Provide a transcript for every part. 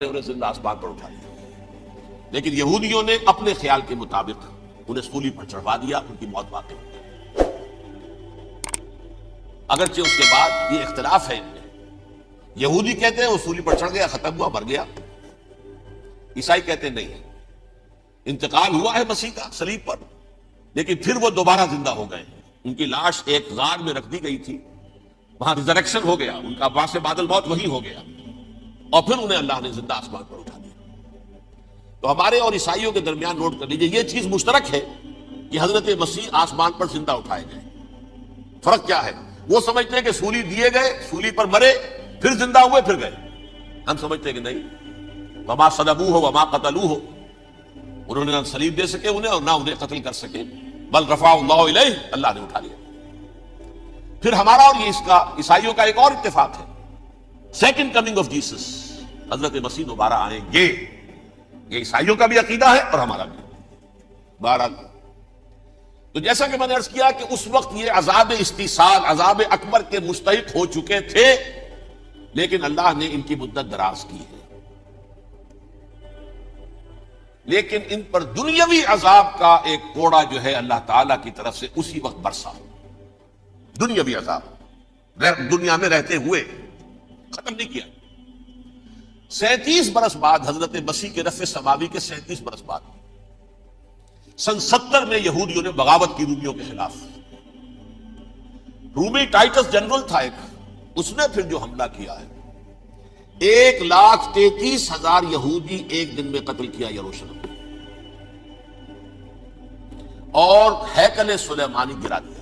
انہیں زندہ آسمان پر اٹھا دیا، لیکن یہودیوں نے اپنے خیال کے مطابق انہیں سولی پر چڑھوا دیا، ان کی موت واقع ہو گئی۔ اگرچہ اس کے بعد یہ اختلاف ہے ان میں، یہودی کہتے ہیں وہ سولی پر چڑھ گیا، ختم ہوا، مر گیا، عیسائی کہتے ہیں نہیں، انتقال ہوا ہے مسیح کا صلیب پر، لیکن پھر وہ دوبارہ زندہ ہو گئے۔ ان کی لاش ایک غار میں رکھ دی گئی تھی، وہاں ریزریکشن ہو گیا، ان کا باعث بعد الموت وہی ہو گیا، اور پھر انہیں اللہ نے زندہ آسمان پر اٹھا دیا۔ تو ہمارے اور عیسائیوں کے درمیان نوٹ کر لیجئے، یہ چیز مشترک ہے کہ حضرت مسیح آسمان پر زندہ اٹھائے گئے۔ فرق کیا ہے؟ وہ سمجھتے ہیں کہ سولی دیے گئے، سولی پر مرے، پھر زندہ ہوئے، پھر گئے۔ ہم سمجھتے ہیں کہ نہیں، وما صلبوہ وما قتلوہ، انہوں نے نہ صلیب دے سکے انہیں اور نہ انہیں قتل کر سکے، بل رفعہ اللہ الیہ، اللہ نے اٹھا لیا۔ پھر ہمارا اور یہ اس کا عیسائیوں کا ایک اور اتفاق ہے، سیکنڈ کمنگ آف جیسس، حضرت مسیح دوبارہ آئیں گے، یہ عیسائیوں کا بھی عقیدہ ہے اور ہمارا بھی۔ بہرحال تو جیسا کہ میں نے عرض کیا کہ اس وقت یہ عذاب استیصال، عذاب اکبر کے مستحق ہو چکے تھے، لیکن اللہ نے ان کی مدت دراز کی ہے، لیکن ان پر دنیاوی عذاب کا ایک کوڑا جو ہے اللہ تعالیٰ کی طرف سے اسی وقت برسا، دنیاوی عذاب دنیا میں رہتے ہوئے ختم نہیں کیا۔ 37 برس بعد، حضرت مسیح کے رفع سماوی کے 37 برس بعد، سن 70 میں یہودیوں نے بغاوت کی رومیوں کے خلاف۔ رومی ٹائٹس جنرل تھا ایک، اس نے پھر جو حملہ کیا ہے، 1,33,000 یہودی ایک دن میں قتل کیا یروشلم، اور ہیکل سلیمانی گرا دیا۔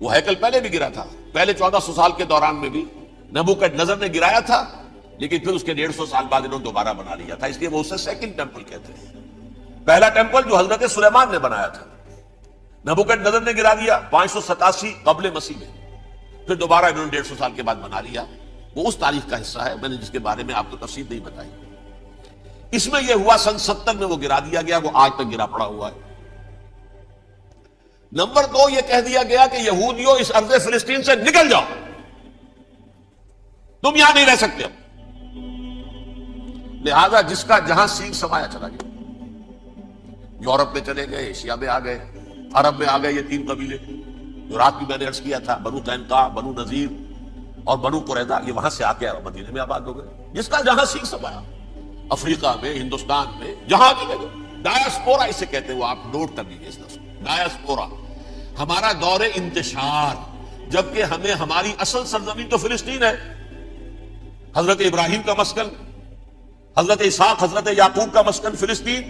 وہ ہیکل پہلے بھی گرا تھا، پہلے 1400 سال کے دوران میں بھی نبوکدنضر نے گرایا تھا، لیکن پھر اس کے 150 سال بعد انہوں نے دوبارہ بنا لیا تھا، اس لیے وہ اسے سیکنڈ ٹیمپل کہتے ہیں۔ پہلا ٹیمپل جو حضرت سلیمان نے بنایا تھا، نبوکدنضر نے گرا دیا 587 قبل مسیح میں، پھر دوبارہ انہوں نے 150 سال کے بعد بنا لیا۔ وہ اس تاریخ کا حصہ ہے، میں نے جس کے بارے میں آپ کو تفصیل نہیں بتائی۔ اس میں یہ ہوا سن 70 میں وہ گرا دیا گیا، وہ آج تک گرا پڑا ہوا ہے۔ نمبر 2، یہ کہہ دیا گیا کہ یہودیوں اس ارض فلسطین سے نکل جاؤ، تم یہاں نہیں رہ سکتے اب۔ لہذا جس کا جہاں سینگ سمایا چلا گیا، یورپ میں چلے گئے، ایشیا میں آ گئے، عرب میں آ گئے، یہ 3 قبیلے جو رات بھی میں نے عرض کیا تھا، بنو قینقاع، بنو نذیر اور بنو قریظہ، یہ وہاں سے آ کے مدینے میں آباد ہو گئے۔ جس کا جہاں سینگ سمایا، افریقہ میں، ہندوستان میں، جہاں بھی گئے، ڈایاسپورا اسے کہتے ہیں، وہ آپ نوٹ کر لیجیے اس لفظ کو، ڈایاسپورا، ہمارا دور انتشار، جبکہ ہمیں ہماری اصل سرزمین تو فلسطین ہے، حضرت ابراہیم کا مسکن، حضرت اسحاق، حضرت یعقوب کا مسکن فلسطین،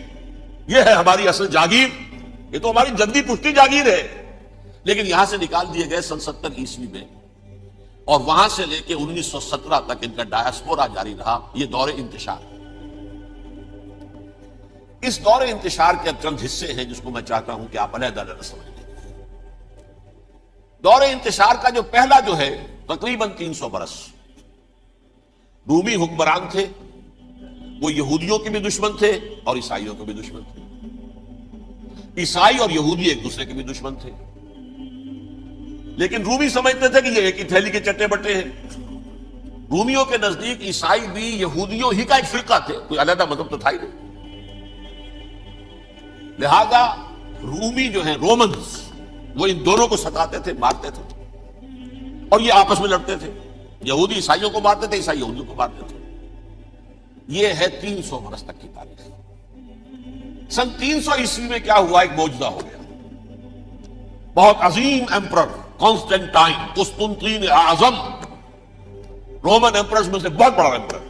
یہ ہے ہماری اصل جاگیر، یہ تو ہماری جدی پشتی جاگیر ہے، لیکن یہاں سے نکال دیے گئے سن 70 عیسوی میں، اور وہاں سے لے کے 1917 تک ان کا ڈایاسپورا جاری رہا، یہ دور انتشار۔ اس دور انتشار کے اب چند حصے ہیں جس کو میں چاہتا ہوں کہ آپ علیحدہ علیحدہ سمجھ لیں۔ دور انتشار کا جو پہلا جو ہے، تقریباً 300 برس، رومی حکمران تھے، وہ یہودیوں کے بھی دشمن تھے اور عیسائیوں کے بھی دشمن تھے، عیسائی اور یہودی ایک دوسرے کے بھی دشمن تھے، لیکن رومی سمجھتے تھے کہ یہ ایک ہی تھیلی کے چٹے بٹے ہیں۔ رومیوں کے نزدیک عیسائی بھی یہودیوں ہی کا ایک فرقہ تھے، کوئی علیحدہ مذہب تو تھا ہی نہیں۔ لہذا رومی جو ہیں، رومنز، وہ ان دونوں کو ستاتے تھے، مارتے تھے، اور یہ آپس میں لڑتے تھے، یہودی عیسائیوں کو مارتے تھے، عیسائی یہودیوں کو مارتے تھے۔ یہ ہے 300 برس تک کی تاریخ۔ سن 300 عیسوی میں کیا ہوا؟ ایک معجزہ ہو گیا، بہت عظیم ایمپرر کانسٹینٹائن، قسطنطین اعظم، رومن ایمپررز میں سے بہت بڑا ایمپرر،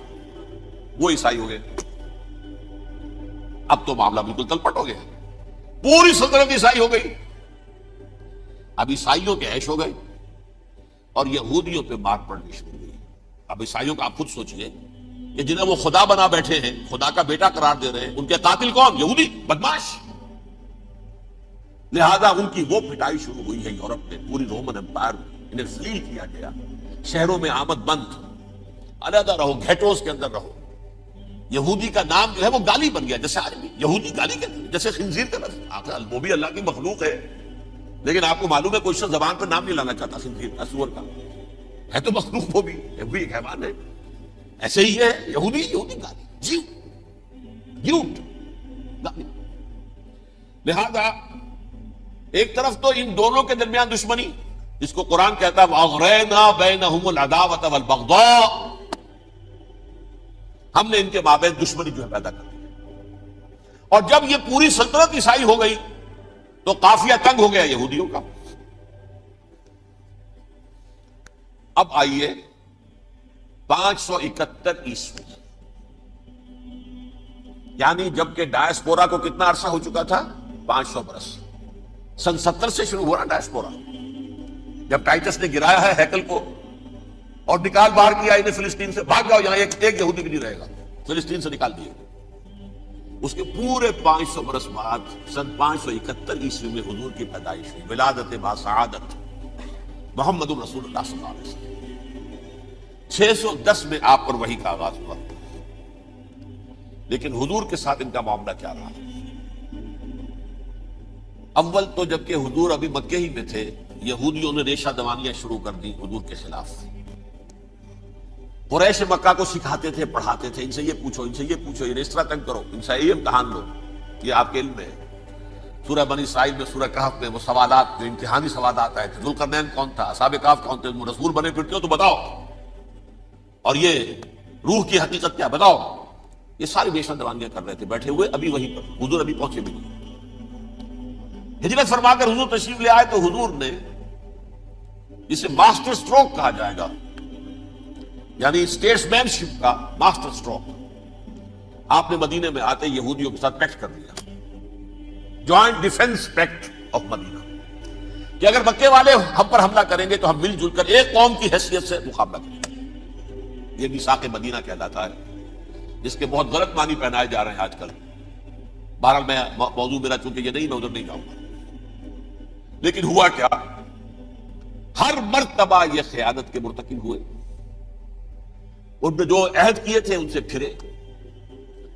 وہ عیسائی ہو گئے۔ اب تو معاملہ بالکل تلپٹ ہو گیا، پوری سلطنت عیسائی ہو گئی۔ اب عیسائیوں کے عیش ہو گئے اور یہودیوں پہ مار پڑنی شروع ہوئی۔ اب عیسائیوں کا آپ خود سوچئے کہ جنہیں وہ خدا بنا بیٹھے ہیں، خدا کا بیٹا قرار دے رہے ہیں، ان کے قاتل کون؟ یہودی، بدماش۔ لہذا ان کی وہ پٹائی شروع ہوئی ہے یورپ میں، پوری رومن امپائر، انہیں ذلیل کیا گیا، شہروں میں آمد بند، علیحدہ رہو، گھیٹوز کے اندر رہو۔ یہودی کا نام جو ہے وہ گالی بن گیا، جیسے آج بھی یہودی گالی کہتے ہیں، جیسے خنزیر کا لفظ، وہ بھی اللہ کی مخلوق ہے، لیکن آپ کو معلوم ہے کوئی شخص زبان پر نام نہیں لانا چاہتا خنزیر کا، سور کا، ہے تو مخلوق، وہ بھی ایک حیوان ہے۔ ایسے ہی ہے یہودی گالی جیو جیوٹ گالی. لہذا ایک طرف تو ان دونوں کے درمیان دشمنی جس کو قرآن کہتا ہے وَأَغْرَيْنَا بَيْنَهُمُ الْعَدَاوَةَ وَالْبَغْضَاءَ، ہم نے ان کے مابین دشمنی جو ہے پیدا کر دی. اور جب یہ پوری سلطنت عیسائی ہو گئی تو قافیہ تنگ ہو گیا یہودیوں کا. اب آئیے 571 عیسوی، یعنی جبکہ ڈائسپورا کو کتنا عرصہ ہو چکا تھا؟ 500 برس. سن 70 سے شروع ہوا نا ڈائسپورا، جب ٹائٹس نے گرایا ہے ہیکل کو اور نکال باہر کیا انہیں فلسطین سے، بھاگ جاؤ یہاں ایک یہودی بھی نہیں رہے گا، فلسطین سے نکال دیے. اس کے پورے 500 برس بعد سن 571 عیسوی میں حضور کی پیدائش ہوئی، ولادت با سعادت محمد رسول اللہ صلی اللہ علیہ وسلم. 610 میں آپ پر وحی کا آغاز ہوا. لیکن حضور کے ساتھ ان کا معاملہ کیا رہا؟ اول تو جبکہ حضور ابھی مکے ہی میں تھے، یہودیوں نے ریشہ دوانیاں شروع کر دی حضور کے خلاف. قریش مکہ کو سکھاتے تھے، پڑھاتے تھے، ان سے یہ پوچھو، ان سے یہ پوچھو، یہ اس طرح تنگ کرو، ان سے یہ امتحان لو. یہ آپ کے علم میں ہے. سورہ بنی اسرائیل میں، سورہ کہف میں وہ سوالات، جو امتحانی سوالات آئے تھے، ذوالقرنین کون تھا، اصحاب کہف کون تھے، رسول بنے پھرتے ہو تو بتاؤ، اور یہ روح کی حقیقت کیا بتاؤ. یہ ساری ریشہ دوانیاں کر رہے تھے بیٹھے ہوئے ابھی وہیں پر. حضور ابھی پہنچے بھی نہیں. ہجرت فرما کر حضور تشریف لے آئے تو حضور نے جسے ماسٹر سٹروک کہا جائے گا، یعنی اسٹیٹس مین شپ کا ماسٹر سٹروک، آپ نے مدینے میں آتے یہودیوں کے ساتھ پیکٹ کر دیا، جوائنٹ ڈیفنس پیکٹ آف مدینہ، کہ اگر مکے والے ہم پر حملہ کریں گے تو ہم مل جل کر ایک قوم کی حیثیت سے مقابلہ کریں گے. یہ میثاق مدینہ کہلاتا ہے، جس کے بہت غلط معنی پہنائے جا رہے ہیں آج کل. بہرحال میں موضوع میرا چونکہ یہ نہیں، میں ادھر نہیں جاؤں گا. لیکن ہوا کیا؟ ہر مرتبہ یہ خیانت کے مرتکب ہوئے، ان نے جو عہد کیے تھے ان سے پھرے،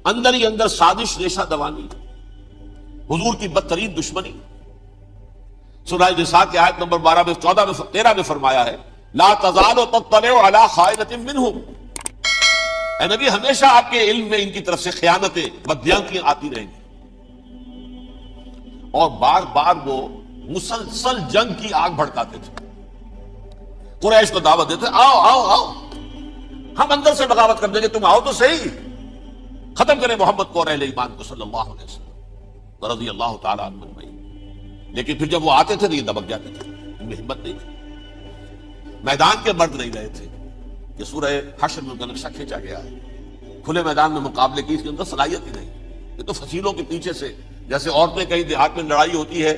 اندر ہی اندر سازش، ریشہ دوانی، حضور کی بدترین دشمنی. سورہ نساء کی آیت نمبر 12 میں، 14 میں، 13 میں فرمایا ہے لا تزال تطلع علی خائنۃ منہم. اے نبی ہمیشہ آپ کے علم میں ان کی طرف سے خیانتیں، بدیانتیاں آتی رہیں گی. اور بار بار وہ مسلسل جنگ کی آگ بھڑکاتے تھے. قریش کو دعوت دیتے، آؤ آؤ آؤ، ہم اندر سے بغاوت کر دیں گے، تم آؤ تو صحیح، ختم کریں محمد کو اور اہل ایمان کو صلی اللہ علیہ وسلم رضی اللہ تعالیٰ عنہ اجمعین. لیکن پھر جب وہ آتے تھے تو یہ دبک جاتے تھے، ان میں ہمت نہیں تھی، میدان کے مرد نہیں رہے تھے. یہ سورہ حشر میں ان کا نقشہ کھینچا گیا ہے. کھلے میدان میں مقابلے کی اس کے اندر صلاحیت ہی نہیں. یہ تو فصیلوں کے پیچھے سے، جیسے عورتیں کہیں دیہات میں لڑائی ہوتی ہے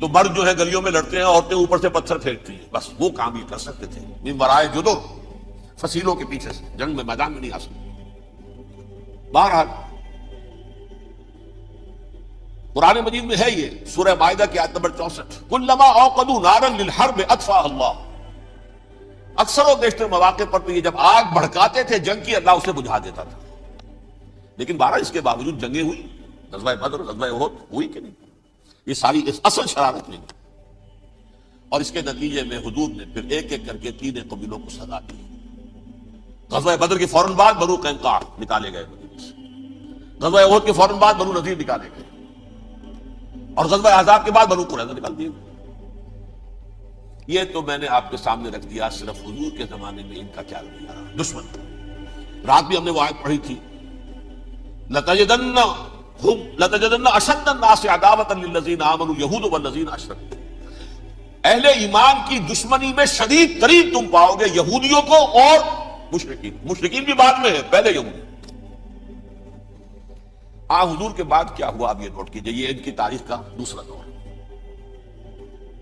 تو مرد جو ہے گلیوں میں لڑتے ہیں، عورتیں اوپر سے پتھر پھینکتی ہیں، بس وہ کام یہ کر سکتے تھے. من ورائے جدر، فصیلوں کے پیچھے سے، جنگ میں میدان میں نہیں آ سکتے. بہرحال قرآن مجید میں ہے یہ سورہ مائدہ کی آیت نمبر 64 کلما اوقدوا نارا للحرب اطفاها اللہ. اکثر و بیشتر مواقع پر تو یہ جب آگ بھڑکاتے تھے جنگ کی، اللہ اسے بجھا دیتا تھا. لیکن بہرحال اس کے باوجود جنگیں ہوئی، غزوہ بدر، غزوہ احد ہوئی کہ نہیں؟ یہ ساری اصل شرارت نہیں. اور اس کے نتیجے میں حضور نے پھر ایک ایک کر کے 3 قبیلوں کو سزا دی. غزوہ بدر کے فوراً بعد بنو قینقاع نکالے گئے مدینے سے، غزوہ احد کے فوراً بعد بنو نذیر نکالے گئے، اور غزوہ احزاب کے بعد بنو قریظہ نکال دیے. یہ تو میں نے آپ کے سامنے رکھ دیا صرف حضور کے زمانے میں ان کا کیا رویہ رہا. دشمن رات بھی ہم نے وہ آیت پڑھی تھی لَتَجِدَنَّ أَشَدَّ النَّاسِ عَدَاوَةً لِلَّذِينَ آمَنُوا الْيَهُودُ وَالَّذِينَ أَشْرَكُوا. اہل ایمان کی دشمنی میں شدید ترین تم پاؤ گے یہودیوں کو اور مشرکین. مشرکین بھی بعد میں ہے، پہلے یہودی. حضور کے بعد کیا ہوا اب یہ نوٹ کیجئے. یہ ان کی تاریخ کا دوسرا دور.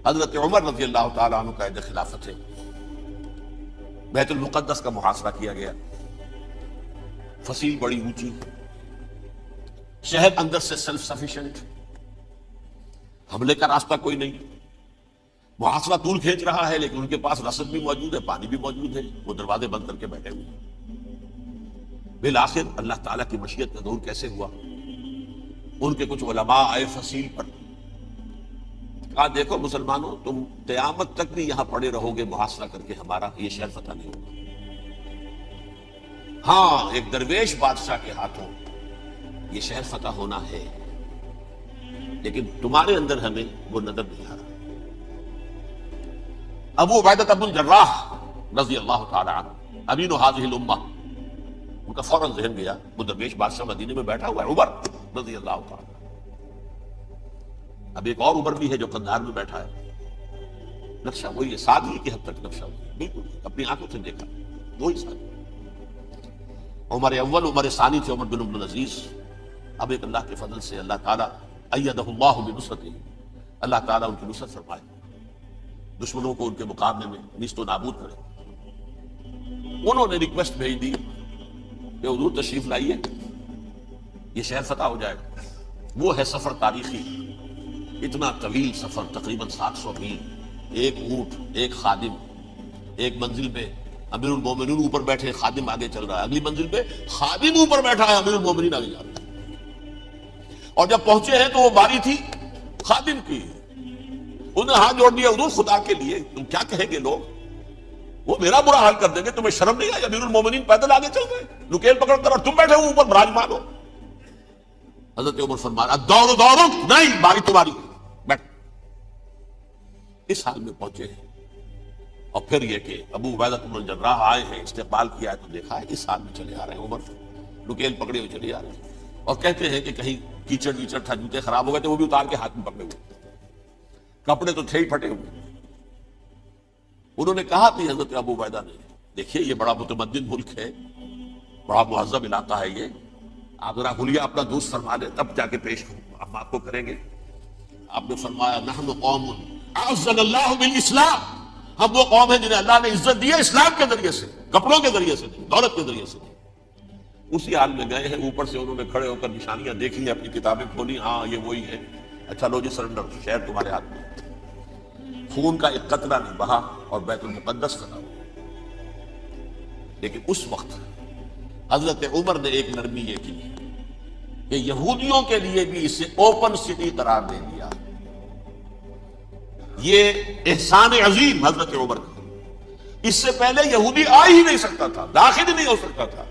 حضرت عمر رضی اللہ تعالیٰ عنہ کا عہد خلافت ہے. بیت المقدس کا محاصرہ کیا گیا، فصیل بڑی اونچی، شہر اندر سے سیلف سفیشینٹ، حملے کا راستہ کوئی نہیں. محاصرہ طول کھینچ رہا ہے لیکن ان کے پاس رسد بھی موجود ہے، پانی بھی موجود ہے، وہ دروازے بند کر کے بیٹھے ہوئے. بالآخر اللہ تعالیٰ کی مشیت کا ظہور کیسے ہوا؟ ان کے کچھ علماء آئے فصیل پر، کہا دیکھو مسلمانوں، تم قیامت تک بھی یہاں پڑے رہو گے محاصرہ کر کے، ہمارا یہ شہر فتح نہیں ہوگا. ہاں ایک درویش بادشاہ کے ہاتھوں یہ شہر فتح ہونا ہے، لیکن تمہارے اندر ہمیں وہ نظر نہیں آ رہا۔ ابو عبیدہ بن الجراح رضی اللہ تعالی عنہ امین هذه الامہ، ان کا فوراً ذہن گیا وہ درویش بادشاہ مدینے میں بیٹھا ہوا ہے عمر رضی اللہ تعالی۔ اب ایک اور عمر بھی ہے جو قندھار میں بیٹھا ہے، نقشہ وہی ہے، سادگی کی حد تک نقشہ وہی ہے، بالکل اپنی آنکھوں سے دیکھا وہی سادگی۔ عمر اول عمر ثانی تھے عمر بن عبد العزیز۔ اب ایک اللہ کے فضل سے اللہ تعالیٰ ایدہ اللہ بنصرتہ، اللہ تعالیٰ ان کی نصرت فرمائے، دشمنوں کو ان کے مقابلے میں نیست و نابود کرے۔ انہوں نے ریکویسٹ بھیج دی کہ حضور تشریف لائیے، یہ شہر فتح ہو جائے گا۔ وہ ہے سفر تاریخی، اتنا طویل سفر، تقریباً 700 میل، ایک اونٹ، ایک خادم، ایک منزل پہ امیر المومنین اوپر بیٹھے، خادم آگے چل رہا ہے، اگلی منزل پہ خادم اوپر بیٹھا ہے، امیر المومنین آگے جا رہا ہے۔ اور جب پہنچے ہیں تو وہ باری تھی خادم کی، انہوں نے ہاتھ جوڑ دیا، حضور خدا کے لیے تم کیا کہیں گے لوگ، وہ میرا برا حال کر دیں گے، تمہیں شرم نہیں آئی؟ امیر المومنین پیدل آگے چل رہے نکیل پکڑ کر، اور تم بیٹھے ہو اوپر براجمان ہو۔ حضرت عمر فرمایا دوڑو دوڑو، نہیں باری تمہاری، بیٹھ۔ اس حال میں پہنچے ہیں، اور پھر یہ کہ ابو عبیدہ بن الجراح آئے ہیں، استقبال کیا ہے تو دیکھا ہے اس حال میں چلے آ رہے ہیں، عمر نکیل پکڑے ہوئے چلے آ رہے ہیں، اور کہتے ہیں کہ کہیں کیچڑ ویچڑ تھا، جوتے خراب ہو گئے تھے، وہ بھی اتار کے ہاتھ میں پکڑے ہوئے، کپڑے تو تھے ہی پھٹے ہوئے۔ انہوں نے کہا کہ حضرت ابو عبیدہ نے، دیکھیے یہ بڑا متمدن ملک ہے، بڑا مہذب علاقہ ہے یہ، آپ ذرا حلیہ اپنا دوست فرما دیں تب جا کے پیش ہم آپ کو کریں گے۔ آپ نے فرمایا نحن قوم اعزنا اللہ بالاسلام، ہم وہ قوم ہیں جنہیں اللہ نے عزت دی ہے اسلام کے ذریعے سے، کپڑوں کے ذریعے سے نہیں، دولت کے ذریعے سے نہیں۔ اسی حال میں گئے ہیں، اوپر سے انہوں نے کھڑے ہو کر نشانیاں دیکھ لی، اپنی کتابیں کھولی، ہاں یہ وہی ہے، اچھا لو جی سرنڈر، شہر تمہارے ہاتھ میں۔ خون کا ایک قطرہ نہیں بہا اور بیت المقدس فتح ہوا۔ لیکن اس وقت حضرت عمر نے ایک نرمی یہ کی کہ یہودیوں کے لیے بھی اسے اوپن سٹی قرار دے دیا۔ یہ احسان عظیم حضرت عمر کا، اس سے پہلے یہودی آ ہی نہیں سکتا تھا، داخل ہی نہیں ہو سکتا تھا،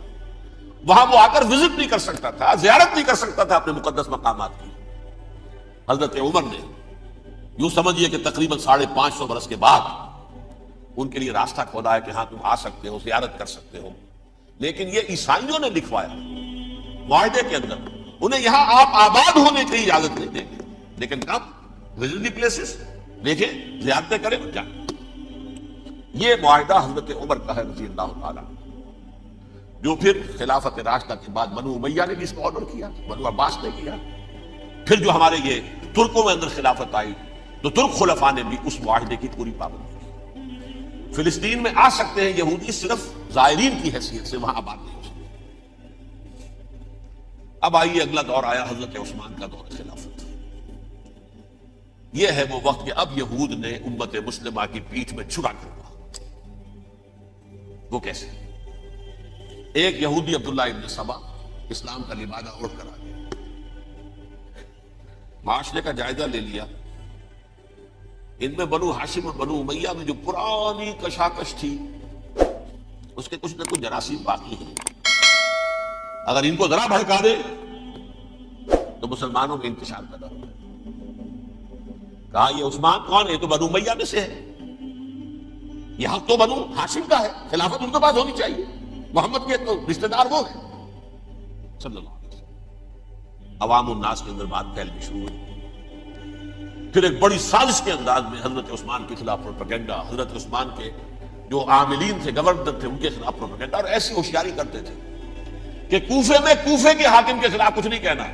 وہاں وہ آ کر وزٹ نہیں کر سکتا تھا، زیارت نہیں کر سکتا تھا اپنے مقدس مقامات کی۔ حضرت عمر نے یوں سمجھیے کہ تقریباً 550 برس کے بعد ان کے لیے راستہ کھولا ہے کہ ہاں تم آ سکتے ہو، زیارت کر سکتے ہو۔ لیکن یہ عیسائیوں نے لکھوایا معاہدے کے اندر، انہیں یہاں آپ آباد ہونے کی اجازت نہیں دیں گے، لیکن کب وزٹ دی پلیسز، دیکھیں زیارتیں کریں جائیں۔ یہ معاہدہ حضرت عمر کا ہے رضی اللہ تعالیٰ، جو پھر خلافت راشدہ کے بعد بنو امیہ نے بھی اس کو آنر کیا، بنو عباس نے کیا، پھر جو ہمارے یہ ترکوں میں اندر خلافت آئی تو ترک خلفاء نے بھی اس معاہدے کی پوری پابندی کی۔ فلسطین میں آ سکتے ہیں یہودی، صرف زائرین کی حیثیت سے، وہاں آباد نہیں ہو سکتے۔ اب آئیے اگلا دور آیا حضرت عثمان کا دور خلافت۔ یہ ہے وہ وقت کہ اب یہود نے امت مسلمہ کی پیٹھ میں چھرا کیا۔ وہ کیسے؟ ایک یہودی عبداللہ ابن سبا اسلام کا لبادہ اوڑھ کر آ گیا، معاشرے کا جائزہ لے لیا، ان میں بنو ہاشم اور بنو امیہ میں جو پرانی کشاکش تھی اس کے کچھ نہ کچھ جراثیم باقی ہیں، اگر ان کو ذرا بھڑکا دے تو مسلمانوں میں انتشار پیدا ہو۔ کہا یہ عثمان کون ہے؟ یہ تو بنو امیہ میں سے ہے، یہ حق تو بنو ہاشم کا ہے، خلافت ان کے پاس ہونی چاہیے، محمد کے تو رشتہ دار وہ ہیں صلی اللہ علیہ وسلم۔ عوام الناس کے اندر بات پھیلنی شروع ہوئی۔ پھر ایک بڑی سازش کے انداز میں حضرت عثمان کے خلاف پروپیگنڈا، حضرت عثمان کے جو عاملین تھے، گورنر تھے، ان کے خلاف پروپیگنڈا، اور ایسی ہوشیاری کرتے تھے کہ کوفے میں کوفے کے حاکم کے خلاف کچھ نہیں کہنا،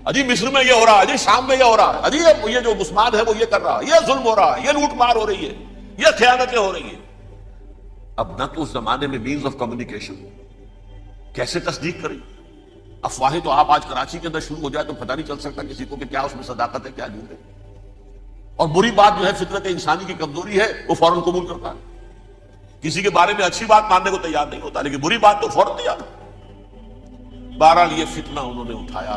اجی مصر میں یہ ہو رہا ہے، اجی شام میں یہ ہو رہا ہے، اجی یہ جو عثمان ہے وہ یہ کر رہا ہے، یہ ظلم ہو رہا ہے، یہ لوٹ مار ہو رہی ہے، یہ خیانتیں ہو رہی ہیں۔ اب نہ تو اس زمانے میں مینز آف کمیونیکیشن، کیسے تصدیق کریں؟ افواہیں تو آپ آج کراچی کے اندر شروع ہو جائے تو پتہ نہیں چل سکتا کسی کو کہ کیا اس میں صداقت ہے کیا جھوٹ ہے، اور بری بات جو ہے فطرت انسانی کی کمزوری ہے وہ فوراً قبول کرتا ہے، کسی کے بارے میں اچھی بات ماننے کو تیار نہیں ہوتا لیکن بری بات تو فوراً تیار۔ بہرحال یہ فتنہ انہوں نے اٹھایا،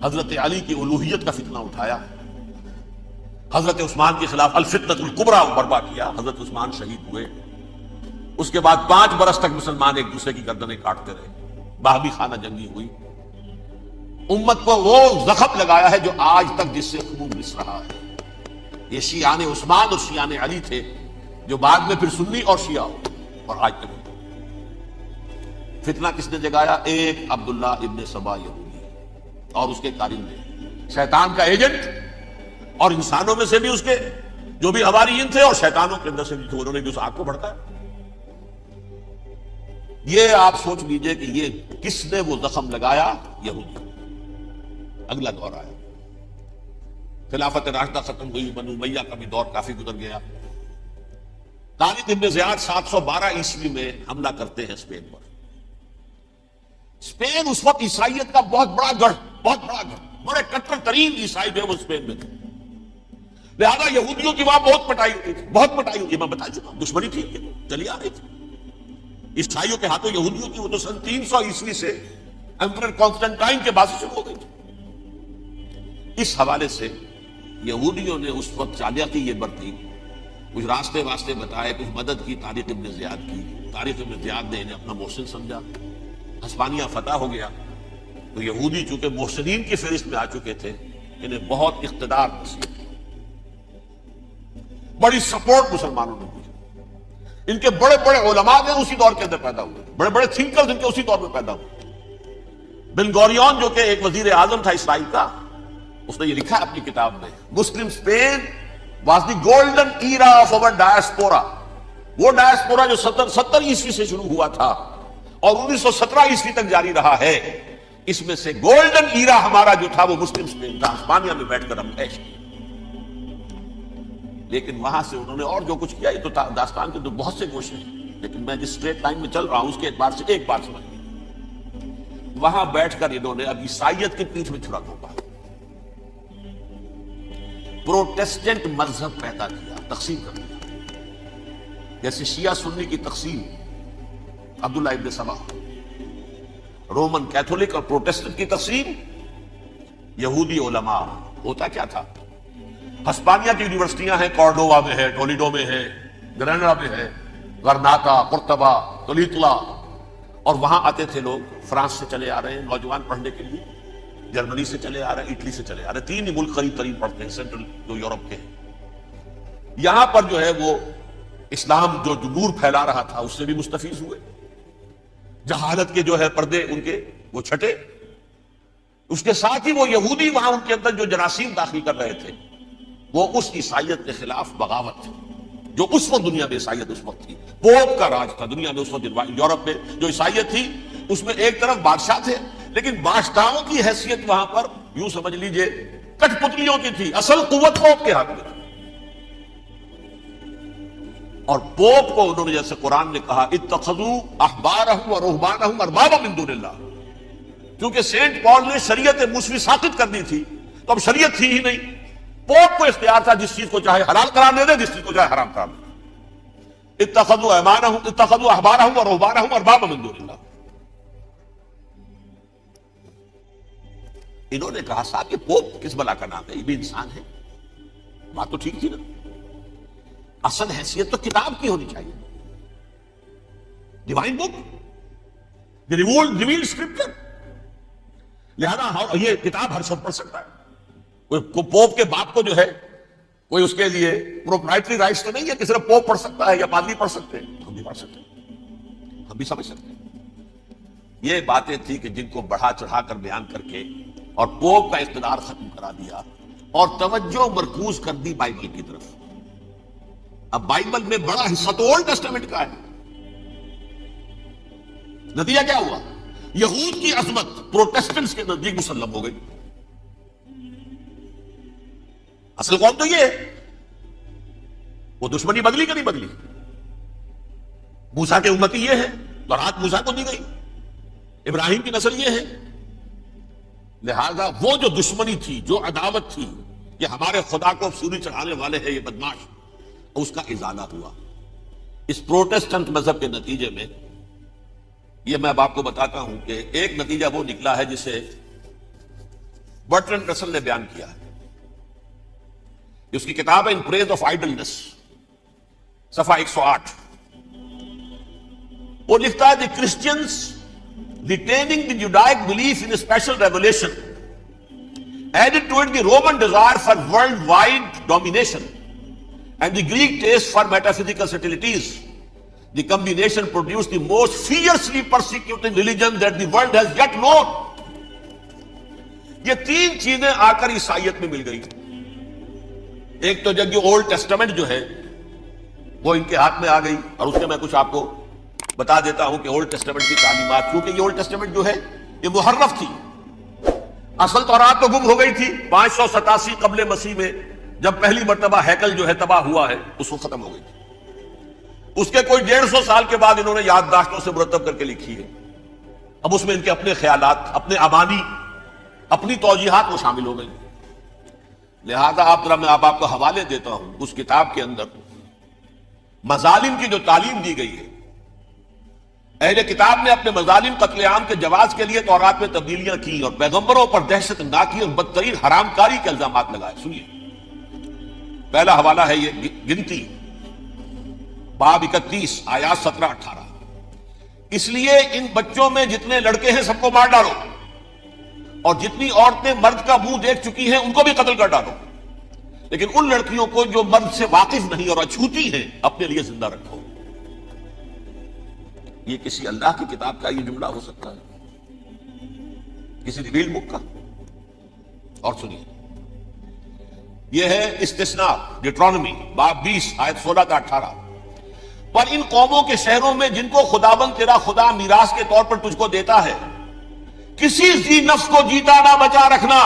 حضرت علی کی الوہیت کا فتنہ اٹھایا، حضرت عثمان کے خلاف الفتنۃ الکبریٰ برپا کیا، حضرت عثمان شہید ہوئے، اس کے بعد 5 برس تک مسلمان ایک دوسرے کی گردنیں کاٹتے رہے، باہمی خانہ جنگی ہوئی۔ امت کو وہ زخم لگایا ہے جو آج تک جس سے خون رس رہا ہے۔ یہ شیعان عثمان اور شیعان علی تھے، جو بعد میں پھر سنی اور شیعہ ہو، اور آج تک فتنہ کس نے جگایا؟ ایک عبداللہ ابن سبا یہودی اور اس کے کارندے، شیطان کا ایجنٹ، اور انسانوں میں سے بھی اس کے جو بھی حواریین تھے اور شیطانوں کے اندر سے بھی تھے، انہوں نے بھی اس آگ کو بھڑکایا۔ یہ آپ سوچ لیجئے کہ یہ کس نے وہ زخم لگایا؟ یہودی۔ اگلا دور آیا، خلافت راشدہ ختم ہوئی، بنو امیہ کا بھی دور کافی گزر گیا۔ طارق ابن زیاد 712 عیسوی میں حملہ کرتے ہیں اسپین پر۔ اسپین اس وقت عیسائیت کا بہت بڑا گڑھ، بڑے کٹر ترین عیسائی جو ہے وہ اسپین میں تھے، لہذا یہودیوں کی وہاں بہت پٹائی ہوتی تھی، میں بتا چکا، دشمنی تھی چلی آ رہی تھی عیسائیوں کے ہاتھوں یہودیوں کی۔ وہ تو سن 300 عیسوی سے ایمپرر کانسٹنٹائن کے بعد سے شروع ہو گئی تھی۔ اس حوالے سے یہودیوں نے اس وقت چالاکی یہ برتی، کچھ راستے واسطے بتائے، کچھ مدد کی طارق ابن زیاد کی۔ طارق ابن زیاد نے انہیں اپنا محسن سمجھا، ہسپانیہ فتح ہو گیا، تو یہودی چونکہ محسنین کی فہرست میں آ چکے تھے، انہیں بہت اقتدار نصیب، بڑی سپورٹ مسلمانوں نے دی۔ ان کے بڑے بڑے علماء نے اسی دور کے اندر پیدا ہوئے، بڑے بڑے تھنکرز ان کے اسی دور میں پیدا ہوئے۔ بن گوریون جو کہ ایک وزیر اعظم تھا اسرائیل کا، اس نے یہ لکھا اپنی کتاب میں، Muslim Spain was the golden era of our diaspora. وہ ڈائسپورا جو 70 عیسوی سے شروع ہوا تھا اور 1917 عیسوی تک جاری رہا ہے، اس میں سے گولڈن ایرا ہمارا جو تھا وہ مسلم اسپین تھا، ہسپانیہ میں بیٹھ کر ہم عیش کیے۔ لیکن وہاں سے انہوں نے اور جو کچھ کیا، یہ تو داستان کے تو بہت سے گوشے ہیں، لیکن میں جس اسٹریٹ لائن میں چل رہا ہوں اس کے اعتبار سے ایک بات سمجھ، وہاں بیٹھ کر انہوں نے اب عیسائیت کی پیٹھ میں چھڑا گھونپا، پروٹیسٹنٹ مذہب پیدا کیا، تقسیم کر دیا، جیسے شیعہ سنی کی تقسیم، عبداللہ ابن سبا، رومن کیتھولک اور پروٹیسٹنٹ کی تقسیم، یہودی علماء۔ ہوتا کیا تھا، ہسپانیہ کی یونیورسٹیاں ہیں، کارڈووا میں ہے، ٹولیڈو میں ہے، گریناڈا میں ہے، غرناطہ، قرطبہ، تولیتلا، اور وہاں آتے تھے لوگ، فرانس سے چلے آ رہے ہیں نوجوان پڑھنے کے لیے، جرمنی سے چلے آ رہے ہیں، اٹلی سے چلے آ رہے ہیں، 3 ہی ملک قریب قریب پڑھتے ہیں سینٹرل جو یورپ کے ہیں۔ یہاں پر جو ہے وہ اسلام جو نور پھیلا رہا تھا اس سے بھی مستفیض ہوئے، جہالت کے جو ہے پردے ان کے وہ چھٹے، اس کے ساتھ ہی وہ یہودی وہاں ان کے اندر جو جراثیم داخل کر رہے تھے، وہ اس عیسائیت کے خلاف بغاوت تھی جو اس وقت دنیا میں عیسائیت اس وقت تھی۔ پوپ کا راج تھا دنیا میں اس وقت، یورپ میں جو عیسائیت تھی اس میں ایک طرف بادشاہ تھے، لیکن بادشاہوں کی حیثیت وہاں پر یوں سمجھ لیجئے کٹ پتلیوں کی تھی، اصل قوت پوپ کے ہاتھ میں تھی۔ اور پوپ کو انہوں نے، جیسے قرآن نے کہا، اتخذوا احبارهم ورهبانهم اربابا من دون اللہ، کیونکہ سینٹ پال نے شریعت موسوی ساقط کر دی تھی تو اب شریعت تھی ہی نہیں، پوپ کو اختیار تھا جس چیز کو چاہے حلال قرار دے دے، جس چیز کو چاہے حرام قرار دے دے۔ اتخذوا احبارهم ورهبانهم اربابا من دون اللہ۔ انہوں نے کہا صاحب یہ پوپ کس بلا کا نام ہے، یہ بھی انسان ہے، بات تو ٹھیک تھی نا، اصل حیثیت تو کتاب کی ہونی چاہیے، ڈیوائن بک، ریویلڈ اسکرپچر، لہذا یہ کتاب ہر شخص پڑھ سکتا ہے، کوئی پوپ کے باپ کو جو ہے کوئی اس کے لیے پروپرائٹری رائٹس تو نہیں ہے کہ صرف پوپ پڑھ سکتا ہے یا پادری پڑھ سکتے ہیں، ہم بھی پڑھ سکتے ہیں، ہم بھی سمجھ سکتے ہیں۔ یہ باتیں تھی کہ جن کو بڑھا چڑھا کر بیان کر کے اور پوپ کا اقتدار ختم کرا دیا اور توجہ مرکوز کر دی بائبل کی طرف۔ اب بائبل میں بڑا حصہ تو اولڈ ٹیسٹامنٹ کا ہے، نتیجہ کیا ہوا، یہود کی عظمت پروٹیسٹنٹس کے نزدیک مسلم ہو گئی۔ اصل قوم تو یہ ہے، وہ دشمنی بدلی کہ نہیں بدلی، موسیٰ کے امتی یہ ہے، تورات موسیٰ کو دی گئی، ابراہیم کی نسل یہ ہے، لہذا وہ جو دشمنی تھی، جو عداوت تھی کہ ہمارے خدا کو سوری چڑھانے والے ہیں یہ بدماش، اس کا ازالہ ہوا اس پروٹیسٹنٹ مذہب کے نتیجے میں۔ یہ میں اب آپ کو بتاتا ہوں کہ ایک نتیجہ وہ نکلا ہے جسے برٹرنڈ رسل نے بیان کیا ہے، اس کی کتاب ہے ان پریز آف آئیڈلنس، صفحہ 108۔ وہ لکھتا ہے the Christians retaining the Judaic belief in a special revelation added to it the Roman desire for worldwide domination and the Greek taste for metaphysical subtleties. The combination produced the most fiercely persecuting religion that the world has yet known. یہ تین چیزیں آ کر عیسائیت میں مل گئی. ایک تو جب یہ اولڈ ٹیسٹمنٹ جو ہے وہ ان کے ہاتھ میں آ گئی, اور اس میں میں کچھ آپ کو بتا دیتا ہوں کہ اولڈ ٹیسٹمنٹ کی تعلیمات, کیونکہ یہ اولڈ ٹیسٹمنٹ جو ہے یہ محرف تھی. اصل تورات تو گم ہو گئی تھی 587 قبل مسیح میں, جب پہلی مرتبہ ہیکل جو ہے تباہ ہوا ہے, اس کو ختم ہو گئی تھی. اس کے کوئی 150 سال کے بعد انہوں نے یادداشتوں سے مرتب کر کے لکھی ہے. اب اس میں ان کے اپنے خیالات, اپنے امانی, اپنی توجیحات وہ شامل ہو گئی. لہذا میں آپ کو حوالے دیتا ہوں اس کتاب کے اندر مظالم کی جو تعلیم دی گئی ہے. اہل کتاب نے اپنے مظالم قتل عام کے جواز کے لیے تورات میں تبدیلیاں کی اور پیغمبروں پر دہشت ناکی اور بدترین حرام کاری کے الزامات لگائے. سنیے, پہلا حوالہ ہے یہ گنتی باب 31 آیات 17-18. اس لیے ان بچوں میں جتنے لڑکے ہیں سب کو مار ڈالو, اور جتنی عورتیں مرد کا منہ دیکھ چکی ہیں ان کو بھی قتل کر ڈالو, لیکن ان لڑکیوں کو جو مرد سے واقف نہیں اور اچھوتی ہیں اپنے لیے زندہ رکھو. یہ کسی اللہ کی کتاب کا یہ جملہ ہو سکتا ہے, کسی ریویل بک کا؟ اور سنیے, یہ ہے استثناء ڈیٹرانومی باب 20 آیت 16-18. پر ان قوموں کے شہروں میں جن کو خداوند تیرا خدا میراث کے طور پر تجھ کو دیتا ہے, کسی ذی نفس کو جیتا نہ بچا رکھنا,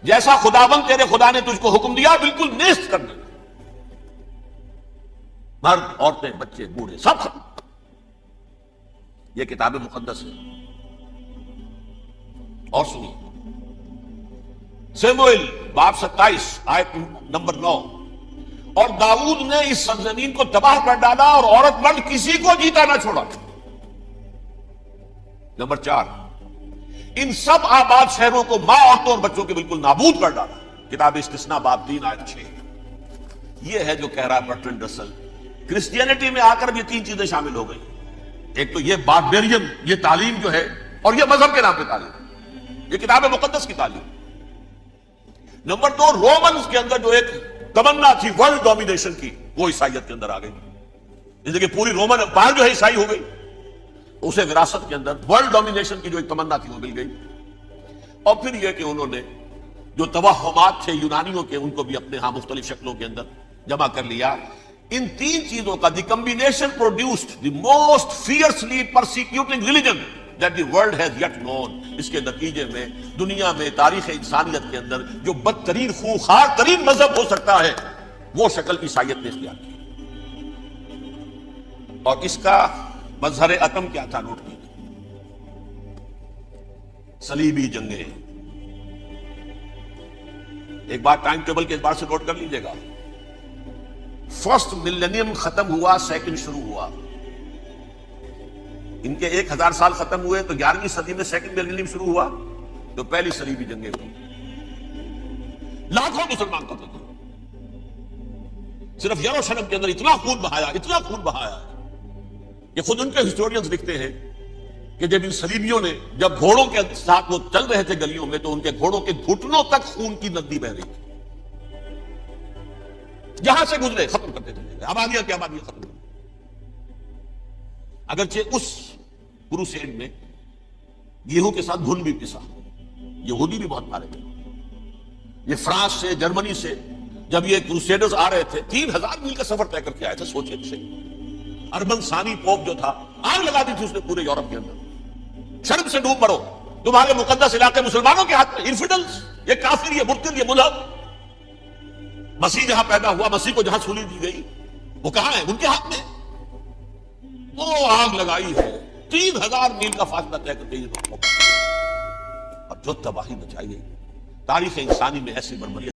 جیسا خداوند تیرے خدا نے تجھ کو حکم دیا بالکل نیست کر دینا. مرد, عورتیں, بچے, بوڑھے سب ختم. یہ کتاب مقدس ہے. اور سنیے, سموئیل باب 27 آیت نمبر 9. اور داؤد نے اس سرزمین کو تباہ کر ڈالا اور عورت مرد کسی کو جیتا نہ چھوڑا. نمبر 4, ان سب آباد شہروں کو ماں, عورتوں اور بچوں کے بالکل نابود کر ڈالا. کتاب استثناء باب 3 آیت 6. یہ ہے جو کہہ رہا ہے برٹرینڈ رسل, کرسچینٹی میں آ کر یہ تین چیزیں شامل ہو گئی. ایک تو یہ باربیرین یہ تعلیم جو ہے, اور یہ مذہب کے نام پہ تعلیم, یہ کتاب مقدس کی تعلیم. نمبر 2, رومنز کے اندر جو ایک تمنا تھی ورلڈ ڈومینیشن کی, وہ عیسائیت کے اندر آ گئی. اس لیے کہ پوری رومن امپائر جو ہے عیسائی ہو گئی, اسے وراثت کے اندر ورلڈ ڈومینیشن کی جو ایک تمنا تھی وہ مل گئی. اور پھر یہ کہ انہوں نے جو توہمات تھے یونانیوں کے, ان کو بھی اپنے ہاں مختلف شکلوں کے اندر جمع کر لیا. ان تین چیزوں کا the combination produced the most fiercely persecuting religion that the world has yet known. اس کے نتیجے میں دنیا میں تاریخ انسانیت کے اندر جو بدترین خونخوار ترین مذہب ہو سکتا ہے وہ شکل عیسائیت نے اختیار کی. اور اس کا مظہر عتم کیا تھا؟ نوٹ کیجیے, صلیبی جنگیں. ایک بات ٹائم ٹیبل کے اعتبار سے نوٹ کر لیجیے گا. فرسٹ ملینیم ختم ہوا, سیکنڈ شروع ہوا. ان کے 1000 سال ختم ہوئے تو 11ویں صدی میں سیکنڈ ملینیم شروع ہوا, تو پہلی صلیبی جنگیں ہوئی. لاکھوں مسلمان قتل ہوئے. صرف یروشلم کے اندر اتنا خون بہایا کہ خود ان کے ہسٹورینز لکھتے ہیں کہ جب ان صلیبیوں نے جب گھوڑوں کے ساتھ وہ چل رہے تھے گلیوں میں, تو ان کے گھوڑوں کے گھٹنوں تک خون کی ندی بہ رہی تھی. جہاں سے گزرے ختم کرتے تھے, آبادیاں کی آبادیاں ختم. اگرچہ اس کروسیڈ میں گیہوں کے ساتھ گھن بھی پسا, یہودی بھی بہت مارے گئے. یہ فرانس سے, جرمنی سے جب یہ کروسیڈرز آ رہے تھے 3000 میل کا سفر طے کر کے آئے تھے. سوچے سے اربن ثانی پوپ جو تھا, آگ لگا دی تھی اس نے پورے یورپ کے اندر. شرم سے ڈوب مرو, تمہارے مقدس علاقے مسلمانوں کے ہاتھ میں. انفیڈلز, یہ کافر, یہ مرتد, یہ ملحد. مسیح جہاں پیدا ہوا, مسیح کو جہاں سولی دی گئی, وہ کہاں ہے؟ ان کے ہاتھ میں. وہ آگ لگائی ہے 3000 میل کا فاصلہ طے کرتے ہیں, اور جو تباہی مچائی گئی. تاریخ انسانی میں ایسی بربریت